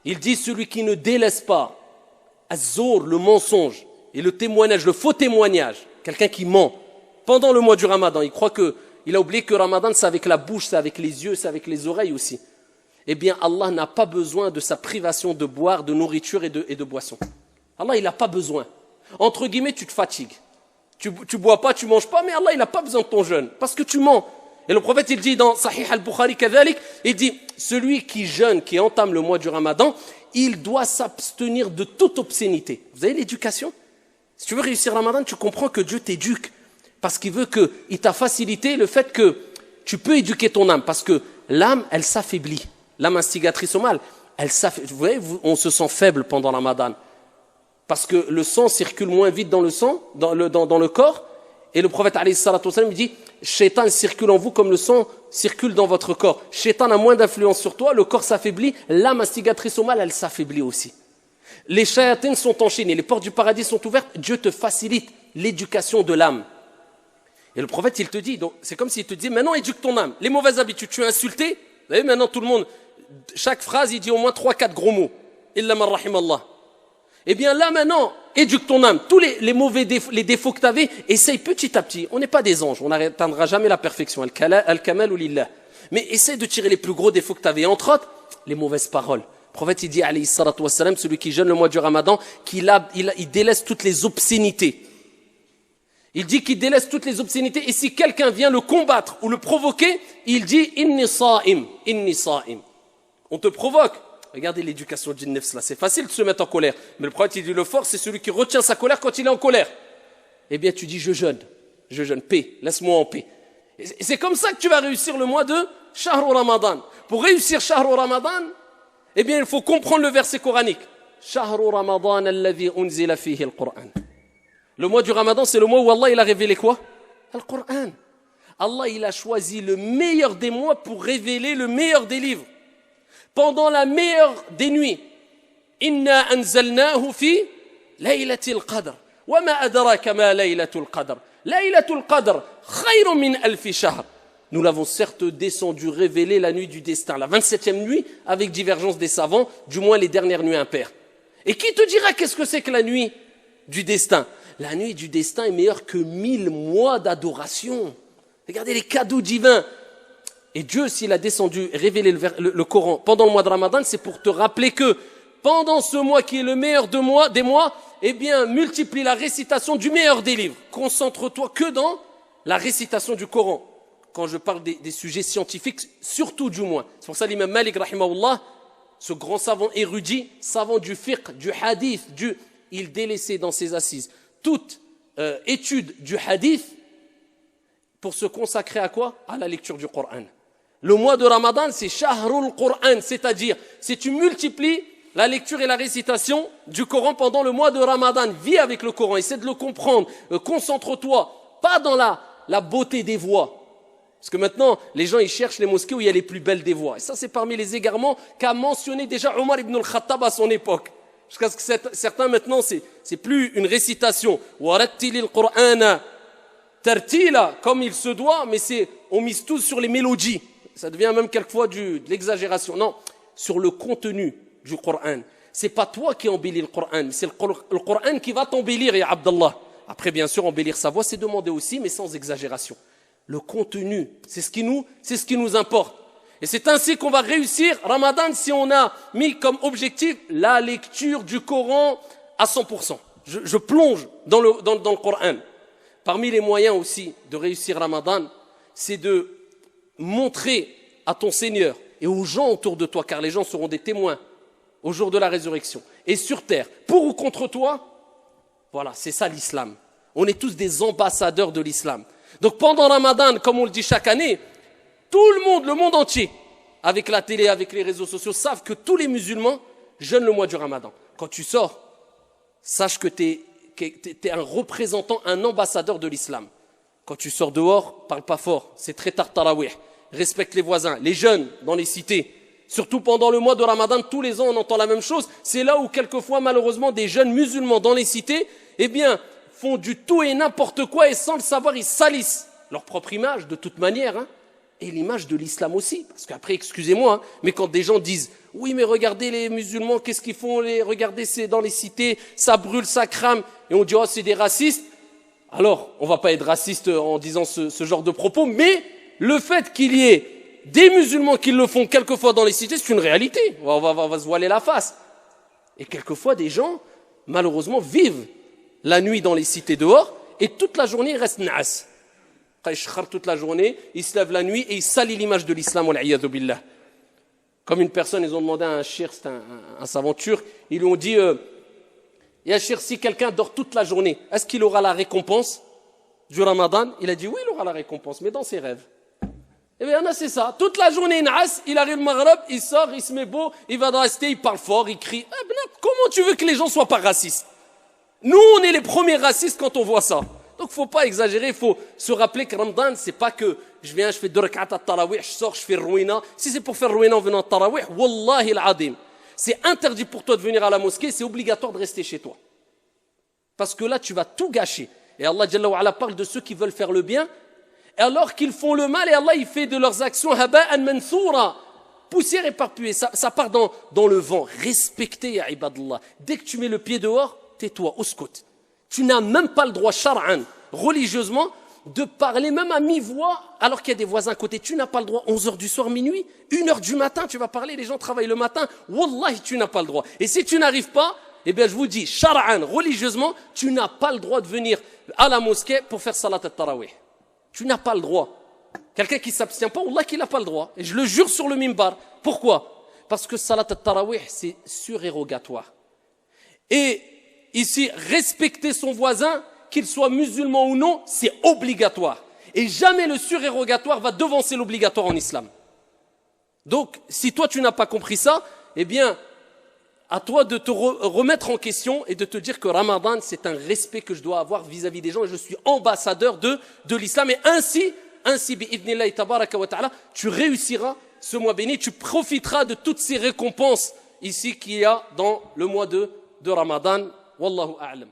Il dit celui qui ne délaisse pas az-zour, le mensonge, et le témoignage, le faux témoignage, quelqu'un qui ment pendant le mois du Ramadan, il croit il a oublié que Ramadan c'est avec la bouche, c'est avec les yeux, c'est avec les oreilles aussi. Eh bien Allah n'a pas besoin de sa privation de boire, de nourriture et de boisson. Allah il n'a pas besoin. Entre guillemets tu te fatigues. Tu bois pas, tu manges pas, mais Allah il n'a pas besoin de ton jeûne parce que tu mens. Et le prophète il dit dans Sahih al-Bukhari kadhalik, il dit celui qui jeûne, qui entame le mois du Ramadan, il doit s'abstenir de toute obscénité. Vous avez l'éducation? Si tu veux réussir Ramadan, tu comprends que Dieu t'éduque parce qu'il veut il t'a facilité le fait que tu peux éduquer ton âme parce que l'âme elle s'affaiblit. L'âme instigatrice au mal, elle s'affaiblit. Vous voyez, on se sent faible pendant Ramadan parce que le sang circule moins vite dans le sang, dans le corps. Et le prophète alayhi salatu wa sallam dit Shaitan circule en vous comme le sang circule dans votre corps. Shaitan a moins d'influence sur toi, le corps s'affaiblit, l'âme instigatrice au mal, elle s'affaiblit aussi. Les shayatines sont enchaînées, les portes du paradis sont ouvertes, Dieu te facilite l'éducation de l'âme. Et le prophète, il te dit, donc c'est comme s'il te disait maintenant éduque ton âme. Les mauvaises habitudes, tu es insulté, vous savez maintenant tout le monde, chaque phrase il dit au moins 3-4 gros mots. Illa man rahimallah. Eh bien là maintenant, éduque ton âme. Tous les mauvais défauts, les défauts que tu avais, essaye petit à petit. On n'est pas des anges, on n'atteindra jamais la perfection. Al-kamal ou lillah. Mais essaye de tirer les plus gros défauts que tu avais. Entre autres, les mauvaises paroles. Le prophète il dit, alayhi salatu wassalam, celui qui jeûne le mois du Ramadan, il délaisse toutes les obscénités. Il dit qu'il délaisse toutes les obscénités. Et si quelqu'un vient le combattre ou le provoquer, il dit, inni sa'im, inni sa'im. On te provoque. Regardez l'éducation du nefs là, c'est facile de se mettre en colère. Mais le prophète il dit le fort c'est celui qui retient sa colère quand il est en colère. Eh bien tu dis je jeûne, paix, laisse-moi en paix. Et c'est comme ça que tu vas réussir le mois de Shahru Ramadan. Pour réussir Shahru Ramadan, eh bien il faut comprendre le verset coranique. Shahru Ramadan alladhi unzila fihi al-Qur'an. Le mois du Ramadan c'est le mois où Allah il a révélé quoi? Al-Qur'an. Allah il a choisi le meilleur des mois pour révéler le meilleur des livres. Pendant la meilleure des nuits. Inna anzalnahu fi laylatil qadr. Wa ma adraka ma laylatul qadr. Laylatul qadr khayrun min alfi shahr. Nous l'avons certes descendu, révélé la nuit du destin, la 27e nuit, avec divergence des savants, du moins les dernières nuits impaires. Et qui te dira qu'est-ce que c'est que la nuit du destin? La nuit du destin est meilleure que 1000 mois d'adoration. Regardez les cadeaux divins. Et Dieu, s'il a descendu, révélé le Coran pendant le mois de Ramadan, c'est pour te rappeler que pendant ce mois qui est le meilleur des mois, eh bien, multiplie la récitation du meilleur des livres. Concentre-toi que dans la récitation du Coran. Quand je parle des sujets scientifiques, surtout du moins. C'est pour ça l'imam Malik, rahimahullah, ce grand savant érudit, savant du fiqh, du hadith, il délaissait dans ses assises toute étude du hadith pour se consacrer à quoi? À la lecture du Coran. Le mois de Ramadan, c'est Shahrul Qur'an, c'est-à-dire, si tu multiplies la lecture et la récitation du Coran pendant le mois de Ramadan, vis avec le Coran, essaie de le comprendre, concentre-toi, pas dans la beauté des voix. Parce que maintenant, les gens, ils cherchent les mosquées où il y a les plus belles des voix. Et ça, c'est parmi les égarements qu'a mentionné déjà Omar ibn al-Khattab à son époque. Jusqu'à ce que certains, maintenant, c'est plus une récitation. Warattilil Qur'ana tartila, comme il se doit, mais on mise tout sur les mélodies. Ça devient même quelquefois de l'exagération. Non, sur le contenu du Coran. C'est pas toi qui embellis le Coran, c'est le Coran qui va t'embellir, ya Abdallah. Après, bien sûr, embellir sa voix, c'est demander aussi, mais sans exagération. Le contenu, c'est ce qui nous importe. Et c'est ainsi qu'on va réussir Ramadan si on a mis comme objectif la lecture du Coran à 100%. Je plonge dans le Coran. Parmi les moyens aussi de réussir Ramadan, c'est de montrer à ton Seigneur et aux gens autour de toi, car les gens seront des témoins au jour de la résurrection, et sur terre, pour ou contre toi, voilà, c'est ça l'islam. On est tous des ambassadeurs de l'islam. Donc pendant Ramadan, comme on le dit chaque année, tout le monde entier, avec la télé, avec les réseaux sociaux, savent que tous les musulmans jeûnent le mois du Ramadan. Quand tu sors, sache que tu es un représentant, un ambassadeur de l'islam. Quand tu sors dehors, parle pas fort, c'est très tard tarawih. Respecte les voisins, les jeunes dans les cités. Surtout pendant le mois de Ramadan, tous les ans on entend la même chose. C'est là où quelquefois malheureusement des jeunes musulmans dans les cités, eh bien, font du tout et n'importe quoi et sans le savoir ils salissent leur propre image de toute manière. et l'image de l'islam aussi. Parce qu'après, excusez-moi, hein, mais quand des gens disent « Oui, mais regardez les musulmans, qu'est-ce qu'ils font? Regardez, c'est dans les cités, ça brûle, ça crame. » Et on dit « Oh, c'est des racistes. » Alors, on ne va pas être raciste en disant ce genre de propos, mais le fait qu'il y ait des musulmans qui le font quelquefois dans les cités, c'est une réalité. On va se voiler la face. Et quelquefois, des gens, malheureusement, vivent la nuit dans les cités dehors et toute la journée, ils restent naas. Toute la journée, ils se lèvent la nuit et ils salient l'image de l'islam. Comme une personne, ils ont demandé à un shir, c'est un savant turc, ils lui ont dit Ya shir, si quelqu'un dort toute la journée, est-ce qu'il aura la récompense du Ramadan? Il a dit oui, il aura la récompense, mais dans ses rêves. Eh bien, c'est ça. Toute la journée, il arrive le Maghreb, il sort, il se met beau, il va rester, il parle fort, il crie. Comment tu veux que les gens soient pas racistes? Nous, on est les premiers racistes quand on voit ça. Donc, faut pas exagérer, il faut se rappeler que Ramadan, c'est pas que je viens, je fais 2 rak'at at-tarawih, je sors, je fais ruina. Si c'est pour faire ruina en venant à tarawih, wallahi al-adim. C'est interdit pour toi de venir à la mosquée, c'est obligatoire de rester chez toi. Parce que là, tu vas tout gâcher. Et Allah Jalla wa Ala parle de ceux qui veulent faire le bien, alors qu'ils font le mal, et Allah, il fait de leurs actions haba'an mansoura, poussière éparpillée. Ça part dans le vent. Respectez, ya ibadallah. Dès que tu mets le pied dehors, tais-toi, uskut. Tu n'as même pas le droit, shar'an, religieusement, de parler même à mi-voix, alors qu'il y a des voisins à côté. Tu n'as pas le droit, 11h du soir, minuit, 1h du matin, tu vas parler, les gens travaillent le matin. Wallahi, tu n'as pas le droit. Et si tu n'arrives pas, eh bien, je vous dis, shar'an, religieusement, tu n'as pas le droit de venir à la mosquée pour faire salat al-tarawih. Tu n'as pas le droit. Quelqu'un qui ne s'abstient pas, wallah qu'il n'a pas le droit. Et je le jure sur le mimbar. Pourquoi? Parce que salat al-tarawih, c'est surérogatoire. Et ici, respecter son voisin, qu'il soit musulman ou non, c'est obligatoire. Et jamais le surérogatoire va devancer l'obligatoire en islam. Donc, si toi tu n'as pas compris ça, eh bien, à toi de te remettre en question et de te dire que Ramadan, c'est un respect que je dois avoir vis-à-vis des gens et je suis ambassadeur de l'islam. Et ainsi, bi'idhnillahi tabaraka wa ta'ala, tu réussiras ce mois béni, tu profiteras de toutes ces récompenses ici qu'il y a dans le mois de Ramadan. Wallahu a'lam.